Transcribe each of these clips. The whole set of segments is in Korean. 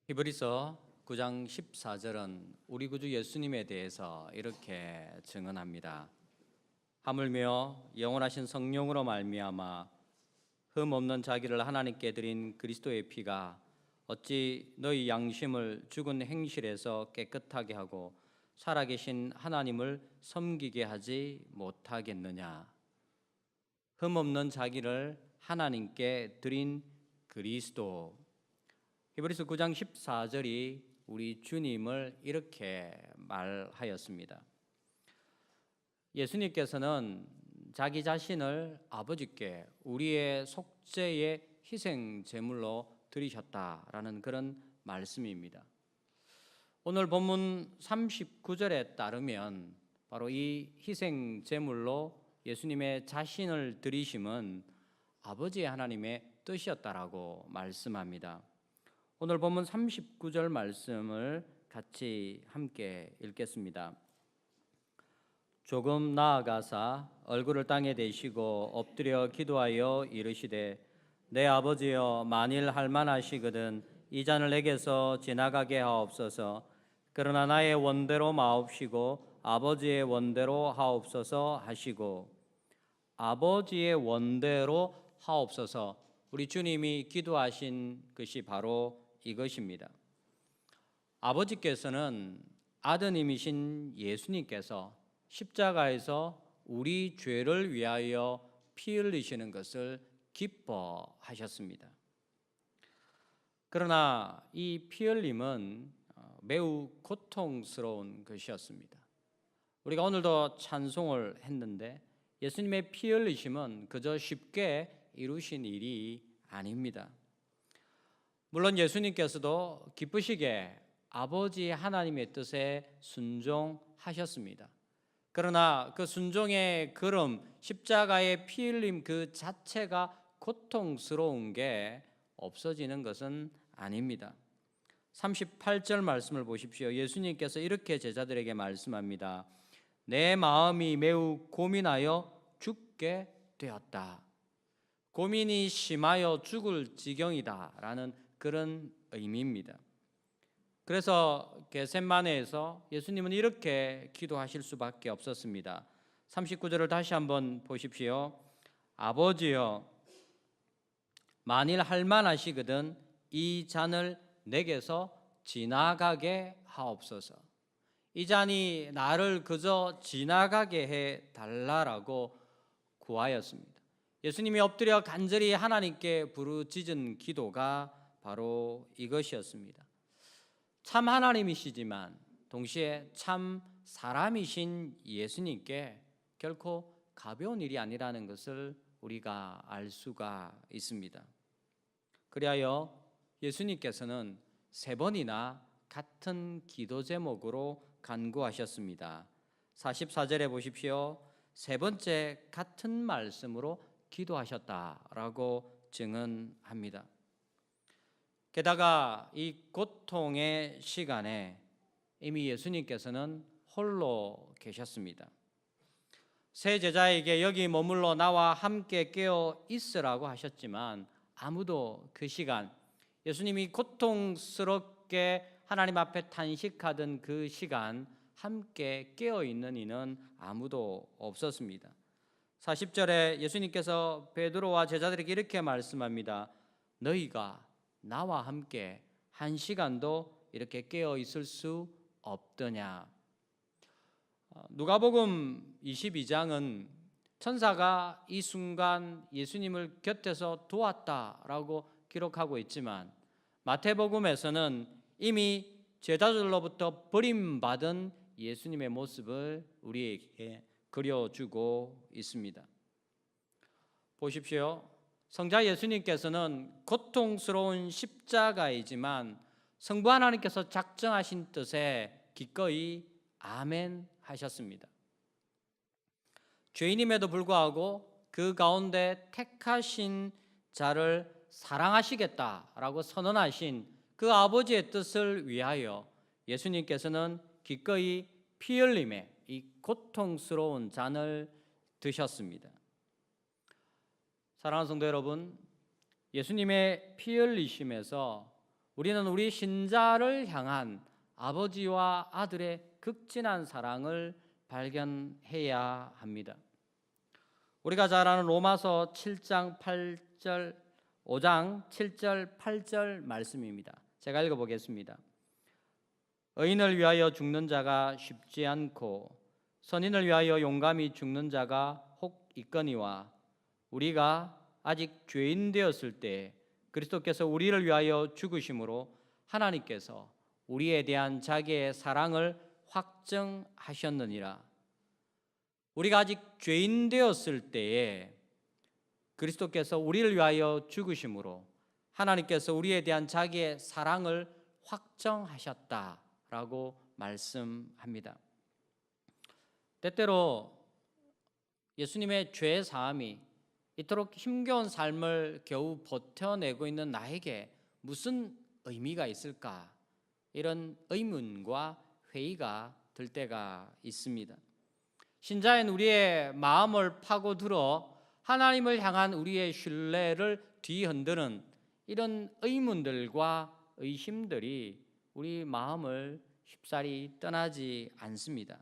히브리서 9장 14절은 우리 구주 예수님에 대해서 이렇게 증언합니다. 하물며 영원하신 성령으로 말미암아 흠 없는 자기를 하나님께 드린 그리스도의 피가 어찌 너희 양심을 죽은 행실에서 깨끗하게 하고 살아계신 하나님을 섬기게 하지 못하겠느냐. 흠 없는 자기를 하나님께 드린 그리스도. 히브리서 9장 14절이 우리 주님을 이렇게 말하였습니다. 예수님께서는 자기 자신을 아버지께 우리의 속죄의 희생 제물로 드리셨다라는 그런 말씀입니다. 오늘 본문 39절에 따르면 바로 이 희생 제물로 예수님의 자신을 드리심은 아버지 하나님의 뜻이었다라고 말씀합니다. 오늘 본문 39절 말씀을 같이 함께 읽겠습니다. 조금 나아가사 얼굴을 땅에 대시고 엎드려 기도하여 이르시되 내 아버지여 만일 할만하시거든 이 잔을 내게서 지나가게 하옵소서. 그러나 나의 원대로 마옵시고 아버지의 원대로 하옵소서 하시고, 아버지의 원대로 하옵소서. 우리 주님이 기도하신 것이 바로 이것입니다. 아버지께서는 아드님이신 예수님께서 십자가에서 우리 죄를 위하여 피 흘리시는 것을 기뻐하셨습니다. 그러나 이 피 흘림은 매우 고통스러운 것이었습니다. 우리가 오늘도 찬송을 했는데 예수님의 피 흘리심은 그저 쉽게 이루신 일이 아닙니다. 물론 예수님께서도 기쁘시게 아버지 하나님의 뜻에 순종하셨습니다. 그러나 그 순종의 걸음, 십자가의 피 흘림 그 자체가 고통스러운 게 없어지는 것은 아닙니다. 38절 말씀을 보십시오. 예수님께서 이렇게 제자들에게 말씀합니다. 내 마음이 매우 고민하여 죽게 되었다. 고민이 심하여 죽을 지경이다 라는 그런 의미입니다. 그래서 겟세마네에서 예수님은 이렇게 기도하실 수밖에 없었습니다. 39절을 다시 한번 보십시오. 아버지여 만일 할만하시거든 이 잔을 내게서 지나가게 하옵소서. 이 잔이 나를 그저 지나가게 해 달라라고 구하였습니다. 예수님이 엎드려 간절히 하나님께 부르짖은 기도가 바로 이것이었습니다. 참 하나님이시지만 동시에 참 사람이신 예수님께 결코 가벼운 일이 아니라는 것을 우리가 알 수가 있습니다. 그리하여 예수님께서는 3번이나 같은 기도 제목으로 간구하셨습니다. 44절에 보십시오. 3번째 같은 말씀으로 기도하셨다라고 증언합니다. 게다가 이 고통의 시간에 이미 예수님께서는 홀로 계셨습니다. 세 제자에게 여기 머물러 나와 함께 깨어 있으라고 하셨지만 아무도 그 시간, 예수님이 고통스럽게 하나님 앞에 탄식하던 그 시간 함께 깨어 있는 이는 아무도 없었습니다. 40절에 예수님께서 베드로와 제자들에게 이렇게 말씀합니다. 너희가 나와 함께 1시간도 이렇게 깨어 있을 수 없더냐. 누가복음 22장은 천사가 이 순간 예수님을 곁에서 도왔다라고 기록하고 있지만 마태복음에서는 이미 제자들로부터 버림받은 예수님의 모습을 우리에게 그려주고 있습니다. 보십시오. 성자 예수님께서는 고통스러운 십자가이지만 성부 하나님께서 작정하신 뜻에 기꺼이 아멘 하셨습니다. 죄인임에도 불구하고 그 가운데 택하신 자를 사랑하시겠다라고 선언하신 그 아버지의 뜻을 위하여 예수님께서는 기꺼이 피 흘림의 이 고통스러운 잔을 드셨습니다. 사랑하는 성도 여러분, 예수님의 피 흘리심에서 우리는 우리 신자를 향한 아버지와 아들의 극진한 사랑을 발견해야 합니다. 우리가 잘 아는 로마서 7장 8절 5장 7절 8절 말씀입니다. 제가 읽어보겠습니다. 의인을 위하여 죽는 자가 쉽지 않고 선인을 위하여 용감히 죽는 자가 혹 있거니와 우리가 아직 죄인 되었을 때 그리스도께서 우리를 위하여 죽으심으로 하나님께서 우리에 대한 자기의 사랑을 확증하셨느니라. 우리가 아직 죄인 되었을 때에 그리스도께서 우리를 위하여 죽으심으로 하나님께서 우리에 대한 자기의 사랑을 확정하셨다라고 말씀합니다. 때때로 예수님의 죄 사함이 이토록 힘겨운 삶을 겨우 버텨내고 있는 나에게 무슨 의미가 있을까? 이런 의문과 회의가 들 때가 있습니다. 신자인 우리의 마음을 파고들어 하나님을 향한 우리의 신뢰를 뒤흔드는 이런 의문들과 의심들이 우리 마음을 쉽사리 떠나지 않습니다.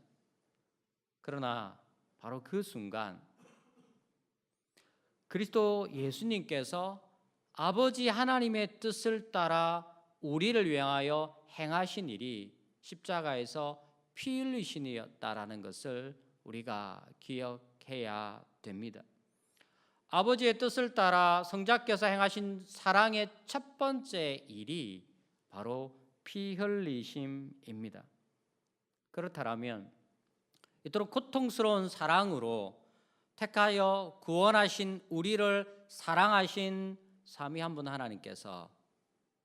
그러나 바로 그 순간 그리스도 예수님께서 아버지 하나님의 뜻을 따라 우리를 위하여 행하신 일이 십자가에서 피 흘리신 일이었다라는 것을 우리가 기억해야 됩니다. 아버지의 뜻을 따라 성자께서 행하신 사랑의 첫 번째 일이 바로 피 흘리심입니다. 그렇다면 이토록 고통스러운 사랑으로 택하여 구원하신 우리를 사랑하신 삼위 한 분 하나님께서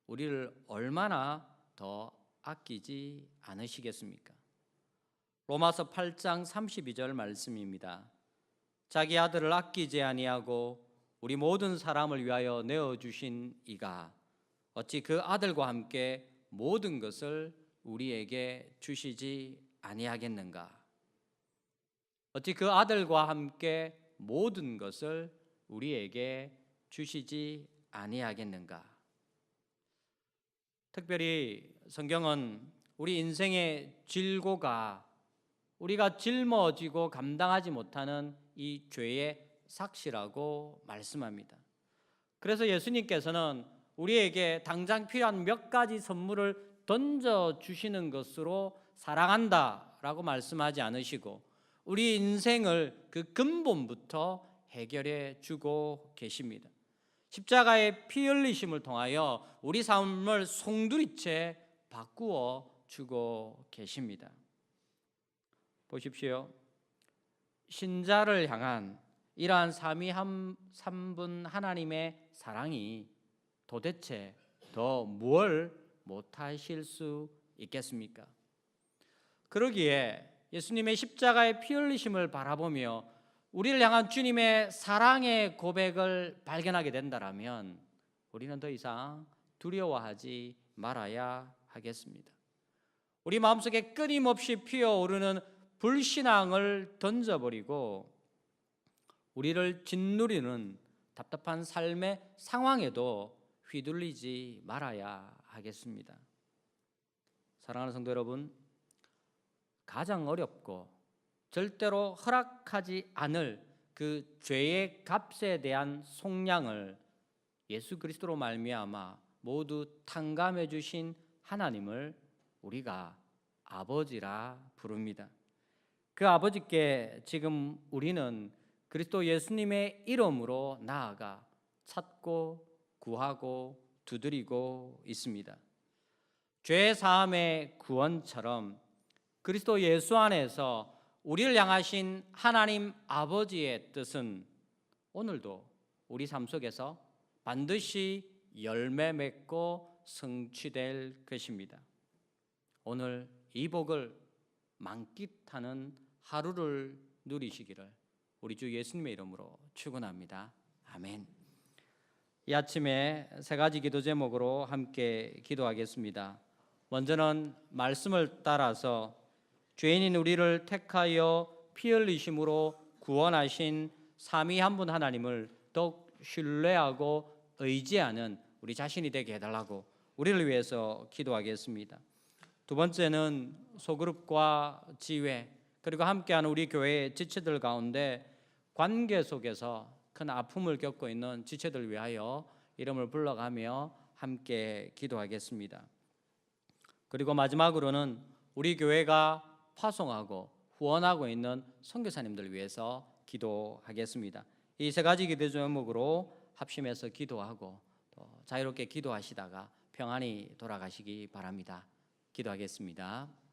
우리를 얼마나 더 아끼지 않으시겠습니까? 로마서 8장 32절 말씀입니다. 자기 아들을 아끼지 아니하고 우리 모든 사람을 위하여 내어주신 이가 어찌 그 아들과 함께 모든 것을 우리에게 주시지 아니하겠는가? 어찌 그 아들과 함께 모든 것을 우리에게 주시지 아니하겠는가? 특별히 성경은 우리 인생의 질고가 우리가 짊어지고 감당하지 못하는 이 죄의 삭시라고 말씀합니다. 그래서 예수님께서는 우리에게 당장 필요한 몇 가지 선물을 던져주시는 것으로 사랑한다라고 말씀하지 않으시고 우리 인생을 그 근본부터 해결해 주고 계십니다. 십자가의 피 흘리심을 통하여 우리 삶을 송두리째 바꾸어 주고 계십니다. 보십시오. 신자를 향한 이러한 삼위 삼분 하나님의 사랑이 도대체 더 뭘 못하실 수 있겠습니까? 그러기에 예수님의 십자가의 피 흘리심을 바라보며 우리를 향한 주님의 사랑의 고백을 발견하게 된다면 우리는 더 이상 두려워하지 말아야 하겠습니다. 우리 마음속에 끊임없이 피어오르는 불신앙을 던져버리고 우리를 짓누리는 답답한 삶의 상황에도 휘둘리지 말아야 하겠습니다. 사랑하는 성도 여러분, 가장 어렵고 절대로 허락하지 않을 그 죄의 값에 대한 속량을 예수 그리스도로 말미암아 모두 탕감해 주신 하나님을 우리가 아버지라 부릅니다. 그 아버지께 지금 우리는 그리스도 예수님의 이름으로 나아가 찾고 구하고 두드리고 있습니다. 죄 사함의 구원처럼 그리스도 예수 안에서 우리를 향하신 하나님 아버지의 뜻은 오늘도 우리 삶 속에서 반드시 열매 맺고 성취될 것입니다. 오늘 이 복을 만끽하는 하루를 누리시기를 우리 주 예수님의 이름으로 축원합니다. 아멘. 이 아침에 세 가지 기도 제목으로 함께 기도하겠습니다. 먼저는 말씀을 따라서 죄인인 우리를 택하여 피 흘리심으로 구원하신 삼위 한 분 하나님을 더욱 신뢰하고 의지하는 우리 자신이 되게 해달라고 우리를 위해서 기도하겠습니다. 두 번째는 소그룹과 지회 그리고 함께하는 우리 교회의 지체들 가운데 관계 속에서 큰 아픔을 겪고 있는 지체들 위하여 이름을 불러가며 함께 기도하겠습니다. 그리고 마지막으로는 우리 교회가 파송하고 후원하고 있는 선교사님들 위해서 기도하겠습니다. 이 세 가지 기도 제목으로 합심해서 기도하고 또 자유롭게 기도하시다가 평안히 돌아가시기 바랍니다. 기도하겠습니다.